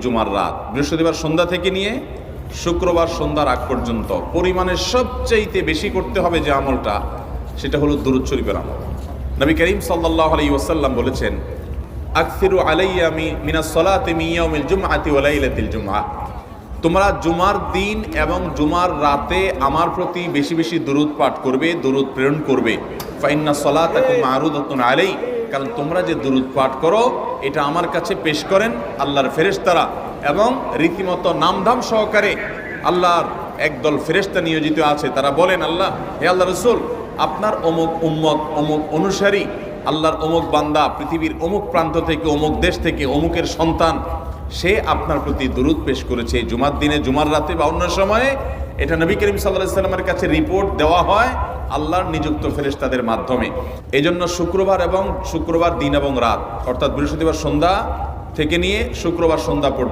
জুমার রাত, বৃহস্পতিবার সন্ধ্যা থেকে নিয়ে শুক্রবার সন্ধ্যার আগ পর্যন্ত পরিমাণের সবচাইতে বেশি করতে হবে যে আমলটা, সেটা হলো দুরূদ শরীফের আমল। নবী করিম সাল্লাল্লাহু আলাইহি ওয়াসাল্লাম বলেছেন, আকসিরু আলাইয়া মিনাস সালাতি মিন ইয়াউমিল জুমআতি ওয়া লাইলাতিল জুমআহ, তোমরা জুমার দিন এবং জুমার রাতে আমার প্রতি বেশি বেশি দুরূদ পাঠ করবে, দুরূদ প্রেরণ করবে। ফাইন্না সালাতাকুম মারুদাতুন আলাই, কারণ তোমরা যে দুরূদ পাঠ করো এটা আমার কাছে পেশ করেন আল্লাহর ফেরেশতারা, এবং রীতিমতো নামধাম সহকারে আল্লাহর একদল ফেরেশতা নিয়োজিত আছে। তারা বলেন, আল্লাহ, হে আল্লাহ রাসূল, আপনার অমুক উম্মত, অমুক অনুসারী, আল্লাহর অমুক বান্দা পৃথিবীর অমুক প্রান্ত থেকে, অমুক দেশ থেকে, অমুকের সন্তান, সে আপনার প্রতি দুরূদ পেশ করেছে জুমার দিনে, জুমার রাতে বা অন্য সময়ে। এটা নবী করিম সাল্লাল্লাহু আলাইহি ওয়াসাল্লামের কাছে রিপোর্ট দেওয়া হয় আল্লাহর নিযুক্ত ফেরেশতাদের মাধ্যমে। এই জন্য শুক্রবার দিন এবং রাত, অর্থাৎ বৃহস্পতিবার সন্ধ্যা থেকে নিয়ে শুক্রবার সন্ধ্যা পর্যন্ত